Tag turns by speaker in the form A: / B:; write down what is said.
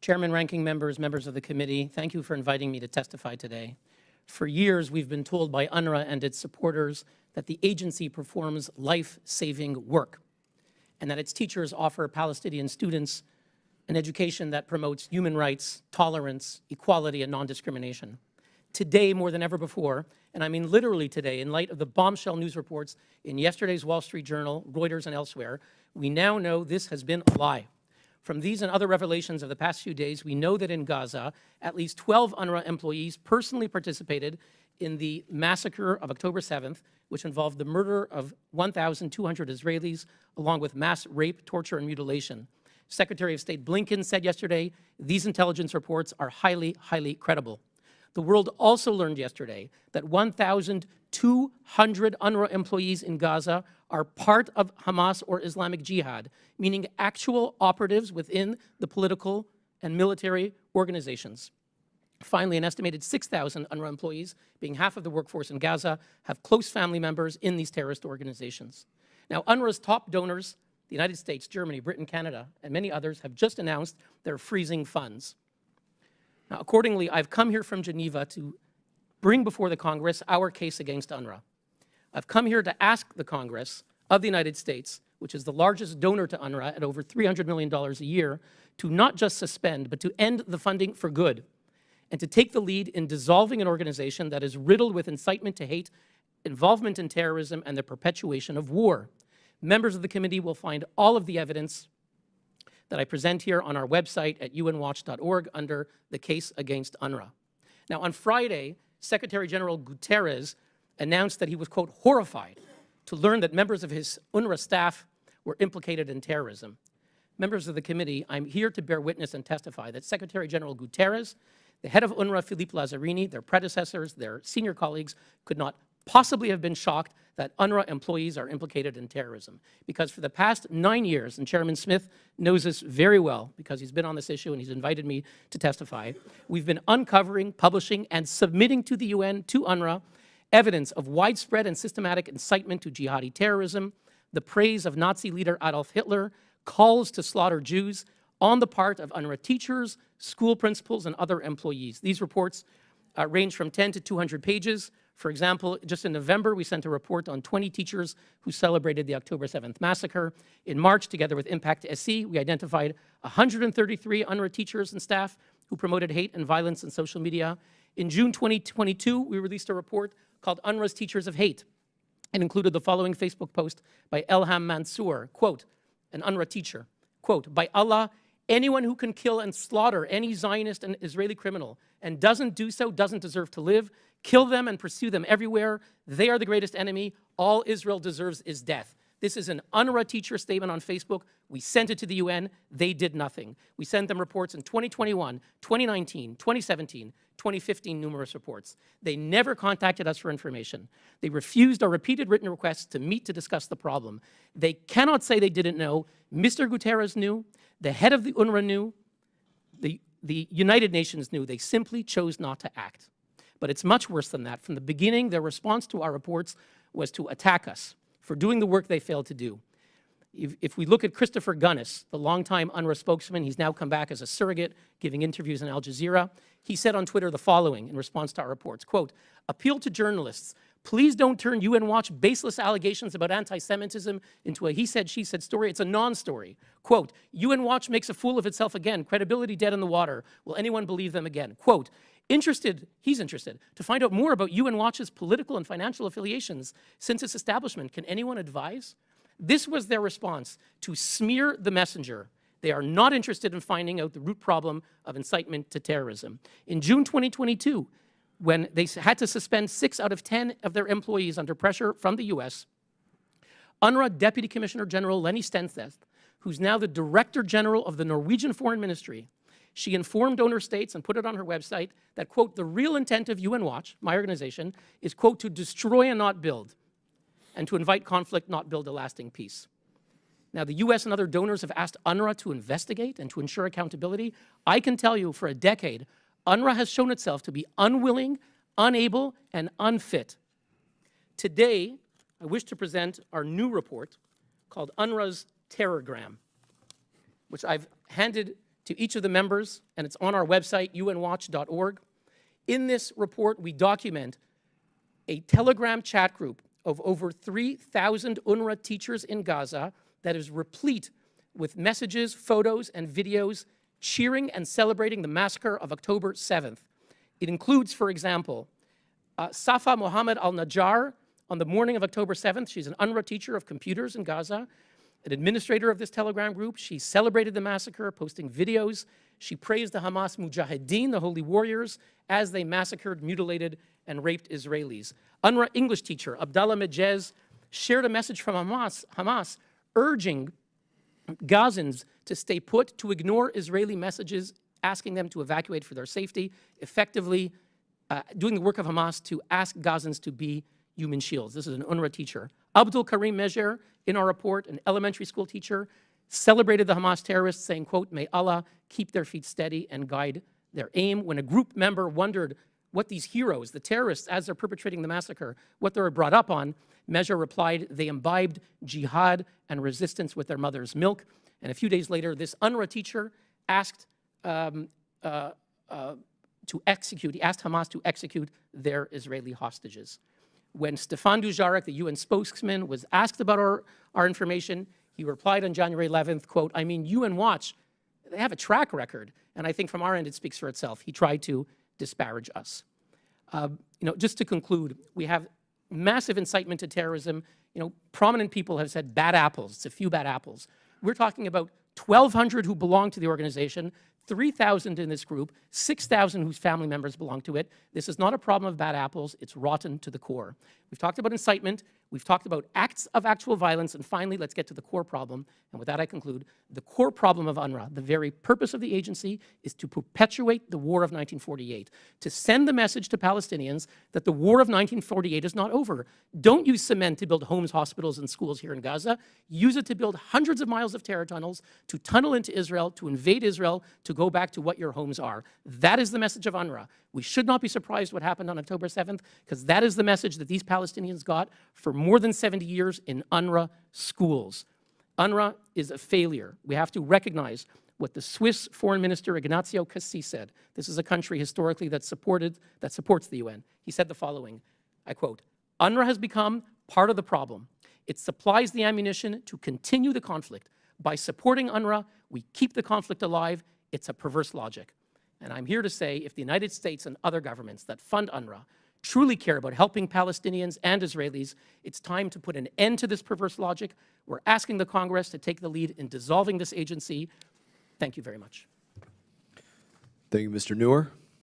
A: Chairman, ranking members, members of the committee, thank you for inviting me to testify today. For years, we've been told by UNRWA and its supporters that the agency performs life-saving work and that its teachers offer Palestinian students an education that promotes human rights, tolerance, equality, and non-discrimination. Today, more than ever before, and I mean literally today, in light of the bombshell news reports in yesterday's Wall Street Journal, Reuters, and elsewhere, we now know this has been a lie. From these and other revelations of the past few days, we know that in Gaza, at least 12 UNRWA employees personally participated in the massacre of October 7th, which involved the murder of 1,200 Israelis, along with mass rape, torture, and mutilation. Secretary of State Blinken said yesterday, these intelligence reports are highly, highly credible. The world also learned yesterday that 1,200 UNRWA employees in Gaza are part of Hamas or Islamic Jihad, meaning actual operatives within the political and military organizations. Finally, an estimated 6,000 UNRWA employees, being half of the workforce in Gaza, have close family members in these terrorist organizations. Now, UNRWA's top donors, the United States, Germany, Britain, Canada, and many others, have just announced they're freezing funds. Now, accordingly, I've come here from Geneva to bring before the Congress our case against UNRWA. I've come here to ask the Congress of the United States, which is the largest donor to UNRWA at over $300 million a year, to not just suspend, but to end the funding for good, and to take the lead in dissolving an organization that is riddled with incitement to hate, involvement in terrorism, and the perpetuation of war. Members of the committee will find all of the evidence that I present here on our website at unwatch.org under the case against UNRWA. Now, on Friday, Secretary General Guterres announced that he was, quote, horrified to learn that members of his UNRWA staff were implicated in terrorism. Members of the committee, I'm here to bear witness and testify that Secretary General Guterres, the head of UNRWA, Philippe Lazzarini, their predecessors, their senior colleagues, could not possibly have been shocked that UNRWA employees are implicated in terrorism. Because for the past 9 years, and Chairman Smith knows this very well because he's been on this issue and he's invited me to testify, we've been uncovering, publishing, and submitting to the UN, to UNRWA, evidence of widespread and systematic incitement to jihadi terrorism, the praise of Nazi leader Adolf Hitler, calls to slaughter Jews on the part of UNRWA teachers, school principals, and other employees. These reports range from 10 to 200 pages. For example, just in November, we sent a report on 20 teachers who celebrated the October 7th massacre. In March, together with Impact SE, we identified 133 UNRWA teachers and staff who promoted hate and violence in social media. In June 2022, we released a report called UNRWA's Teachers of Hate and included the following Facebook post by Elham Mansour, quote, an UNRWA teacher, quote, by Allah, anyone who can kill and slaughter any Zionist and Israeli criminal and doesn't do so doesn't deserve to live. Kill them and pursue them everywhere. They are the greatest enemy. All Israel deserves is death. This is an UNRWA teacher statement on Facebook. We sent it to the UN. They did nothing. We sent them reports in 2021, 2019, 2017, 2015, numerous reports. They never contacted us for information. They refused our repeated written requests to meet to discuss the problem. They cannot say they didn't know. Mr. Guterres knew. The head of the UNRWA knew. The United Nations knew. They simply chose not to act. But it's much worse than that. From the beginning, their response to our reports was to attack us for doing the work they failed to do. If we look at Christopher Gunnis, the longtime UNRWA spokesman, he's now come back as a surrogate, giving interviews on Al Jazeera. He said on Twitter the following in response to our reports, quote, appeal to journalists, please don't turn UN Watch baseless allegations about anti-Semitism into a he said, she said story. It's a non-story. Quote, UN Watch makes a fool of itself again, credibility dead in the water. Will anyone believe them again? Quote, he's interested to find out more about UN Watch's political and financial affiliations since its establishment. Can anyone advise? This was their response to smear the messenger. They are not interested in finding out the root problem of incitement to terrorism. In June 2022, when they had to suspend 6 out of 10 of their employees under pressure from the US, UNRWA Deputy Commissioner General Lenny Stensteth, who's now the Director General of the Norwegian Foreign Ministry, she informed donor states and put it on her website that, quote, the real intent of UN Watch, my organization, is, quote, to destroy and not build, and to invite conflict, not build a lasting peace. Now, the US and other donors have asked UNRWA to investigate and to ensure accountability. I can tell you for a decade, UNRWA has shown itself to be unwilling, unable, and unfit. Today, I wish to present our new report called UNRWA's Terrorgram, which I've handed to to each of the members, and it's on our website, unwatch.org. In this report, we document a Telegram chat group of over 3,000 UNRWA teachers in Gaza that is replete with messages, photos, and videos cheering and celebrating the massacre of October 7th. It includes, for example, Safa Mohammed al-Najjar on the morning of October 7th. She's an UNRWA teacher of computers in Gaza, an administrator of this Telegram group. She celebrated the massacre, posting videos. She praised the Hamas Mujahideen, the holy warriors, as they massacred, mutilated, and raped Israelis. UNRWA English teacher Abdallah Mejez shared a message from Hamas urging Gazans to stay put, to ignore Israeli messages asking them to evacuate for their safety, effectively doing the work of Hamas to ask Gazans to be human shields. This is an UNRWA teacher. Abdul Karim Mejer, in our report, an elementary school teacher, celebrated the Hamas terrorists, saying, quote, "May Allah keep their feet steady and guide their aim." When a group member wondered what these heroes, the terrorists, as they're perpetrating the massacre, what they were brought up on, Mejer replied, they imbibed jihad and resistance with their mother's milk. And a few days later, this UNRWA teacher asked he asked Hamas to execute their Israeli hostages. When Stefan Dujarric, the UN spokesman, was asked about our information, he replied on January 11th, quote, "I mean, UN Watch, they have a track record, and I think from our end it speaks for itself." He tried to disparage us. Just to conclude, we have massive incitement to terrorism. Prominent people have said bad apples. It's a few bad apples. We're talking about 1,200 who belong to the organization, 3,000 in this group, 6,000 whose family members belong to it. This is not a problem of bad apples. It's rotten to the core. We've talked about incitement. We've talked about acts of actual violence. And finally, let's get to the core problem. And with that, I conclude. The core problem of UNRWA, the very purpose of the agency, is to perpetuate the war of 1948, to send the message to Palestinians that the war of 1948 is not over. Don't use cement to build homes, hospitals, and schools here in Gaza. Use it to build hundreds of miles of terror tunnels, to tunnel into Israel, to invade Israel, to go back to what your homes are. That is the message of UNRWA. We should not be surprised what happened on October 7th, because that is the message that these Palestinians got for more than 70 years in UNRWA schools. UNRWA is a failure. We have to recognize what the Swiss Foreign Minister Ignazio Cassis said. This is a country historically that supports the UN. He said the following, I quote, "UNRWA has become part of the problem. It supplies the ammunition to continue the conflict. By supporting UNRWA, we keep the conflict alive. It's a perverse logic." And I'm here to say, if the United States and other governments that fund UNRWA truly care about helping Palestinians and Israelis, it's time to put an end to this perverse logic. We're asking the Congress to take the lead in dissolving this agency. Thank you very much.
B: Thank you, Mr. Neuer.